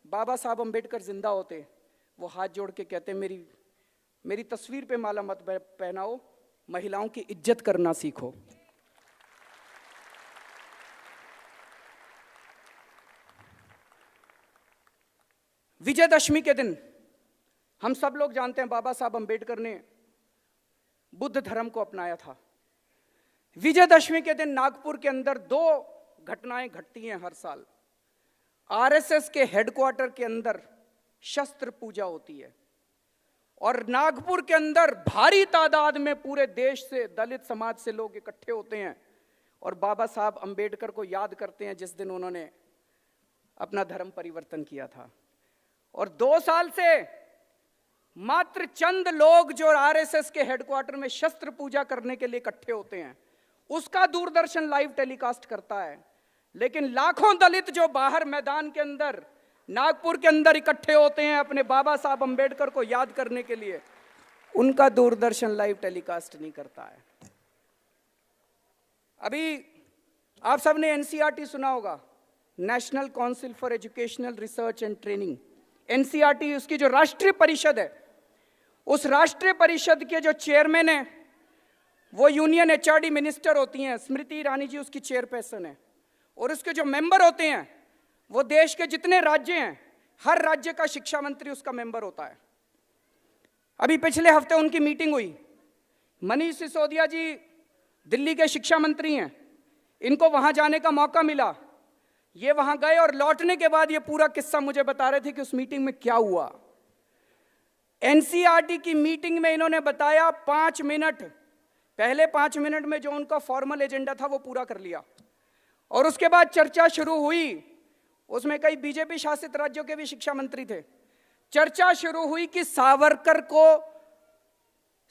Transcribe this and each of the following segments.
बाबा साहब अंबेडकर जिंदा होते, वो हाथ जोड़ के कहते मेरी तस्वीर पे माला मत पहनाओ, महिलाओं की इज्जत करना सीखो। विजयदशमी के दिन हम सब लोग जानते हैं बाबा साहब अंबेडकर ने बुद्ध धर्म को अपनाया था। विजयदशमी के दिन नागपुर के अंदर 2 घटनाएं घटती हैं हर साल। आरएसएस के हेडक्वार्टर के अंदर शस्त्र पूजा होती है और नागपुर के अंदर भारी तादाद में पूरे देश से, दलित समाज से लोग इकट्ठे होते हैं और बाबा साहब अंबेडकर को याद करते हैं जिस दिन उन्होंने अपना धर्म परिवर्तन किया था। और 2 साल से मात्र चंद लोग जो आरएसएस के हेडक्वार्टर में शस्त्र पूजा करने के लिए इकट्ठे होते हैं, उसका दूरदर्शन लाइव टेलीकास्ट करता है। लेकिन लाखों दलित जो बाहर मैदान के अंदर नागपुर के अंदर इकट्ठे होते हैं अपने बाबा साहब अंबेडकर को याद करने के लिए, उनका दूरदर्शन लाइव टेलीकास्ट नहीं करता है। अभी आप सबने एनसीईआरटी सुना होगा, national council for educational research and training. NCERT उसकी जो राष्ट्रीय परिषद है, उस राष्ट्रीय परिषद के जो चेयरमैन है वो यूनियन एचआरडी मिनिस्टर होती हैं, स्मृति ईरानी जी उसकी चेयरपर्सन है। और उसके जो मेंबर होते हैं वो देश के जितने राज्य हैं, हर राज्य का शिक्षा मंत्री उसका मेंबर होता है। अभी पिछले हफ्ते उनकी मीटिंग हुई। मनीष सिसोदिया जी दिल्ली के शिक्षा मंत्री हैं, इनको वहां जाने का मौका मिला। ये वहां गए और लौटने के बाद ये पूरा किस्सा मुझे बता रहे थे कि उस मीटिंग में क्या हुआ। एनसीईआरटी की मीटिंग में इन्होंने बताया 5 मिनट, पहले 5 मिनट में जो उनका फॉर्मल एजेंडा था वो पूरा कर लिया और उसके बाद चर्चा शुरू हुई। उसमें कई बीजेपी शासित राज्यों के भी शिक्षा मंत्री थे। चर्चा शुरू हुई कि सावरकर को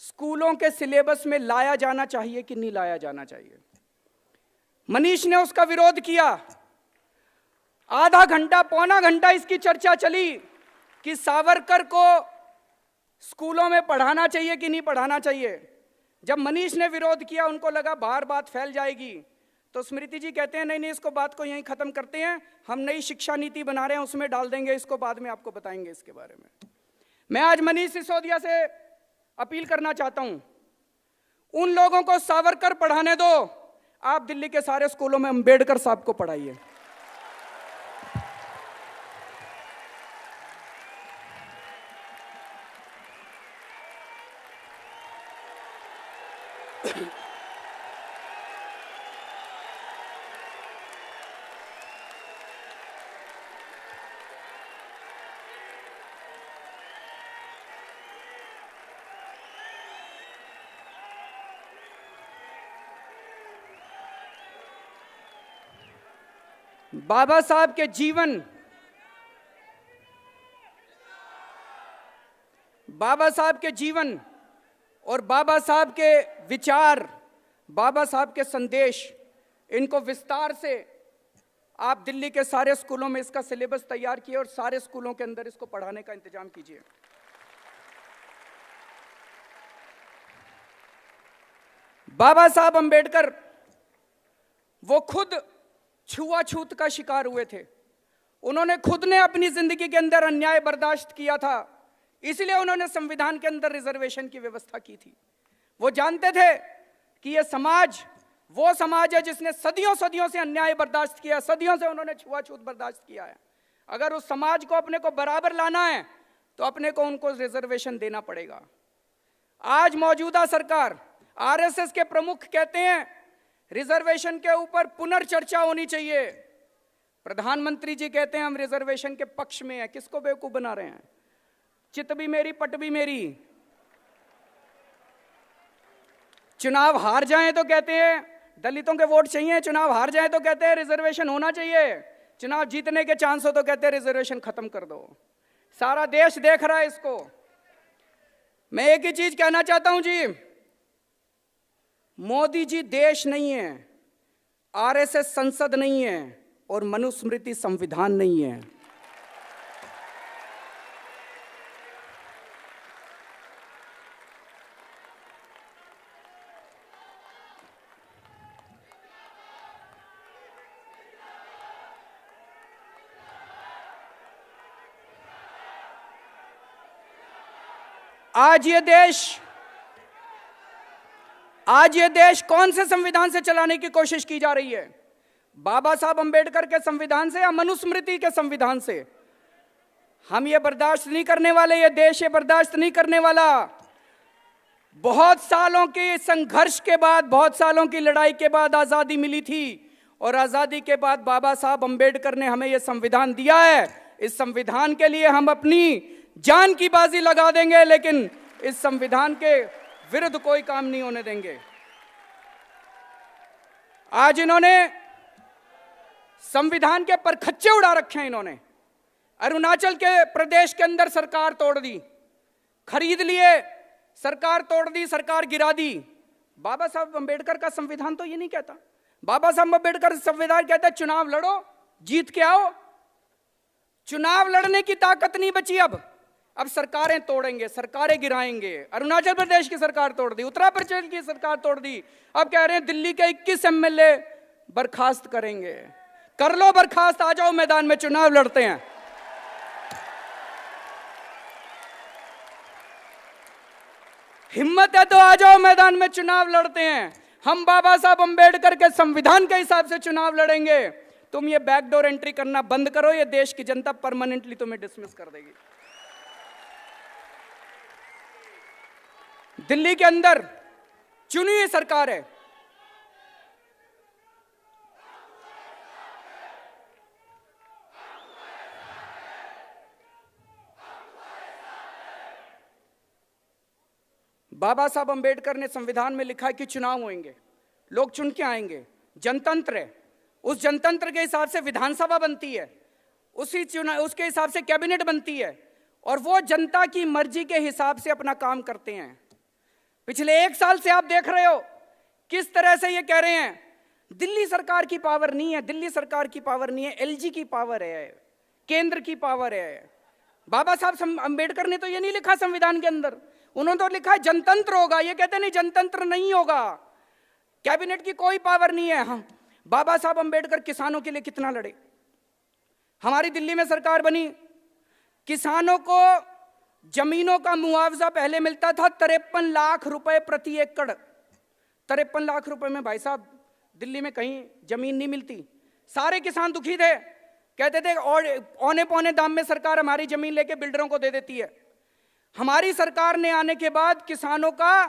स्कूलों के सिलेबस में लाया जाना चाहिए कि नहीं लाया जाना चाहिए। मनीष ने उसका विरोध किया। आधा घंटा, पौना घंटा इसकी चर्चा चली कि सावरकर को स्कूलों में पढ़ाना चाहिए कि नहीं पढ़ाना चाहिए। जब मनीष ने विरोध किया, उनको लगा बाहर बात फैल जाएगी, तो स्मृति जी कहते हैं नहीं, इसको बात को यहीं खत्म करते हैं, हम नई शिक्षा नीति बना रहे हैं उसमें डाल देंगे, इसको बाद में आपको बताएंगे इसके बारे में। मैं आज मनीष सिसोदिया से अपील करना चाहता हूं, उन लोगों को सावरकर पढ़ाने दो, आप दिल्ली के सारे स्कूलों में अंबेडकर साहब को पढ़ाइए। बाबा साहब के जीवन, बाबा साहब के जीवन और बाबा साहब के विचार, बाबा साहब के संदेश, इनको विस्तार से आप दिल्ली के सारे स्कूलों में इसका सिलेबस तैयार किए और सारे स्कूलों के अंदर इसको पढ़ाने का इंतजाम कीजिए। बाबा साहब अंबेडकर वो खुद छुआछूत का शिकार हुए थे। उन्होंने खुद ने अपनी जिंदगी के अंदर अन्याय बर्दाश्त किया था, इसलिए उन्होंने संविधान के अंदर रिजर्वेशन की व्यवस्था की थी। वो जानते थे कि ये समाज वो समाज है जिसने सदियों सदियों से अन्याय बर्दाश्त किया, सदियों से उन्होंने छुआछूत बर्दाश्त किया है। अगर उस समाज को अपने को बराबर लाना है तो अपने को उनको रिजर्वेशन देना पड़ेगा। आज मौजूदा सरकार, आरएसएस के प्रमुख कहते हैं रिजर्वेशन के ऊपर पुनर्चर्चा होनी चाहिए। प्रधानमंत्री जी कहते हैं हम रिजर्वेशन के पक्ष में हैं। किसको बेवकूफ बना रहे हैं? चित भी मेरी, पट भी मेरी। चुनाव हार जाएं तो कहते हैं दलितों के वोट चाहिए, चुनाव हार जाएं तो कहते हैं रिजर्वेशन होना चाहिए, चुनाव जीतने के चांस हो तो कहते हैं रिजर्वेशन खत्म कर दो। सारा देश देख रहा है इसको। मैं एक ही चीज कहना चाहता हूं जी, मोदी जी देश नहीं है, आरएसएस संसद नहीं है और मनुस्मृति संविधान नहीं है। आज ये देश कौन से संविधान से चलाने की कोशिश की जा रही है? बाबा साहब अंबेडकर के संविधान से या मनुस्मृति के संविधान से? हम ये बर्दाश्त नहीं करने वाले, ये देश ये बर्दाश्त नहीं करने वाला। बहुत सालों के संघर्ष के बाद, बहुत सालों की लड़ाई के बाद आजादी मिली थी, और आजादी के बाद बाबा साहब अंबेडकर ने हमें यह संविधान दिया है। इस संविधान के लिए हम अपनी जान की बाजी लगा देंगे, लेकिन इस संविधान के विरुद्ध कोई काम नहीं होने देंगे। आज इन्होंने संविधान के परखच्चे उड़ा रखे हैं। इन्होंने अरुणाचल के प्रदेश के अंदर सरकार तोड़ दी, खरीद लिए, सरकार तोड़ दी, सरकार गिरा दी। बाबा साहब अंबेडकर का संविधान तो ये नहीं कहता। बाबा साहब अंबेडकर संविधान कहता है चुनाव लड़ो, जीत के आओ। चुनाव लड़ने की ताकत नहीं बची अब सरकारें तोड़ेंगे, सरकारें गिराएंगे। अरुणाचल प्रदेश की सरकार तोड़ दी, उत्तर प्रदेश की सरकार तोड़ दी, अब कह रहे हैं दिल्ली के 21 एमएलए बर्खास्त करेंगे। कर लो बर्खास्त, आ जाओ मैदान में, चुनाव लड़ते हैं। हिम्मत है तो आ जाओ मैदान में, चुनाव लड़ते हैं। हम बाबा साहब अंबेडकर के संविधान के हिसाब से चुनाव लड़ेंगे। तुम ये बैकडोर एंट्री करना बंद करो, ये देश की जनता परमानेंटली तुम्हें डिसमिस कर देगी। दिल्ली के अंदर चुनी हुई सरकार है। बाबा साहब अंबेडकर ने संविधान में लिखा है कि चुनाव होंगे, लोग चुन के आएंगे, जनतंत्र है। उस जनतंत्र के हिसाब से विधानसभा बनती है, उसके हिसाब से कैबिनेट बनती है, और वो जनता की मर्जी के हिसाब से अपना काम करते हैं। पिछले 1 साल से आप देख रहे हो किस तरह से ये कह रहे हैं दिल्ली सरकार की पावर नहीं है, दिल्ली सरकार की पावर नहीं है, एलजी की पावर है, केंद्र की पावर है। बाबा साहब अंबेडकर ने तो ये नहीं लिखा संविधान के अंदर, उन्होंने तो लिखा है जनतंत्र होगा। ये कहते नहीं, जनतंत्र नहीं होगा, कैबिनेट की कोई पावर नहीं है। हाँ, बाबा साहब अंबेडकर किसानों के लिए कितना लड़े। हमारी दिल्ली में सरकार बनी, किसानों को जमीनों का मुआवजा पहले मिलता था 53 लाख रुपए प्रति एकड़। 53 लाख रुपए में भाई साहब दिल्ली में कहीं जमीन नहीं मिलती। सारे किसान दुखी थे, कहते थे और औने पौने दाम में सरकार हमारी जमीन लेके बिल्डरों को दे देती है। हमारी सरकार ने आने के बाद किसानों का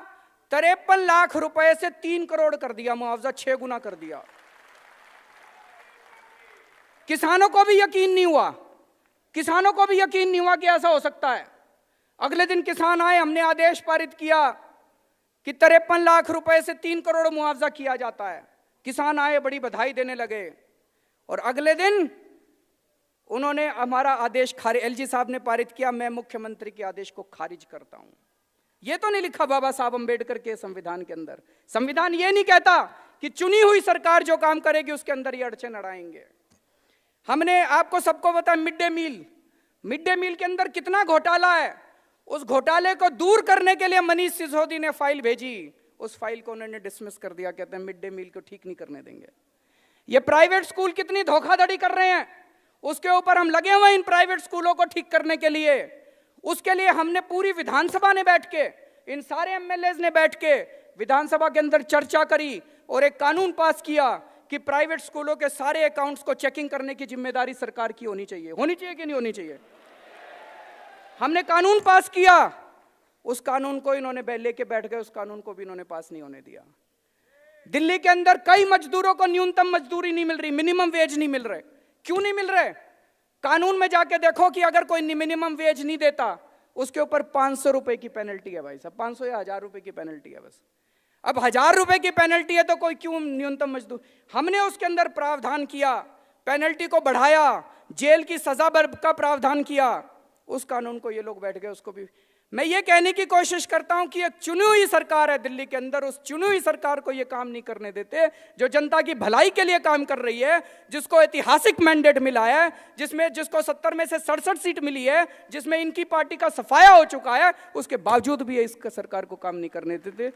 53 लाख रुपए से 3 करोड़ कर दिया मुआवजा, 6 गुना कर दिया। किसानों को भी यकीन नहीं हुआ, किसानों को भी यकीन नहीं हुआ कि ऐसा हो सकता है। अगले दिन किसान आए, हमने आदेश पारित किया कि 53 लाख रुपए से 3 करोड़ मुआवजा किया जाता है। किसान आए, बड़ी बधाई देने लगे, और अगले दिन उन्होंने हमारा आदेश खारिज, एलजी साहब ने पारित किया, मैं मुख्यमंत्री के आदेश को खारिज करता हूं। यह तो नहीं लिखा बाबा साहब अंबेडकर के संविधान के अंदर। संविधान यह नहीं कहता कि चुनी हुई सरकार जो काम करेगी उसके अंदर ये अड़चन अड़ाएंगे। हमने आपको सबको बताया मिड डे मील के अंदर कितना घोटाला है। उस घोटाले को दूर करने के लिए मनीष सिसोदिया ने फाइल भेजी, उस फाइल को उन्होंने डिसमिस कर दिया, कहते हैं मिड डे मील को ठीक नहीं करने देंगे। ये प्राइवेट स्कूल कितनी धोखाधड़ी कर रहे हैं, उसके ऊपर हम लगे हुए इन प्राइवेट स्कूलों को ठीक करने के लिए। उसके लिए हमने पूरी विधानसभा ने बैठ के, इन सारे एमएलए ने बैठ के विधानसभा के अंदर चर्चा करी और एक कानून पास किया कि प्राइवेट स्कूलों के सारे अकाउंट्स को चेकिंग करने की जिम्मेदारी सरकार की होनी चाहिए कि नहीं होनी चाहिए। हमने कानून पास किया, उस कानून को इन्होंने लेके बैठ गए, उस कानून को भी इन्होंने पास नहीं होने दिया। दिल्ली के अंदर कई मजदूरों को न्यूनतम मजदूरी नहीं मिल रही, मिनिमम वेज नहीं मिल रहे। क्यों नहीं मिल रहे? कानून में जाके देखो कि अगर कोई मिनिमम वेज नहीं देता उसके ऊपर 500 रुपए की पेनल्टी है भाई साहब, 500 या 1000 रुपए की पेनल्टी है बस। अब 1000 रुपए की पेनल्टी है तो कोई क्यों न्यूनतम मजदूर। हमने उसके अंदर प्रावधान किया, पेनल्टी को बढ़ाया, जेल की सजा का प्रावधान किया। उस कानून को ये लोग बैठ गए, उसको भी। मैं ये कहने की कोशिश करता हूं कि एक चुनी हुई सरकार है दिल्ली के अंदर, उस चुनी हुई सरकार को ये काम नहीं करने देते जो जनता की भलाई के लिए काम कर रही है, जिसको ऐतिहासिक मैंडेट मिला है, जिसको 70 में से 67 सीट मिली है, जिसमें इनकी पार्टी का सफाया हो चुका है, उसके बावजूद भी इस सरकार को काम नहीं करने देते।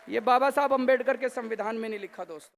ये बाबा साहब अंबेडकर के संविधान में नहीं लिखा दोस्तों।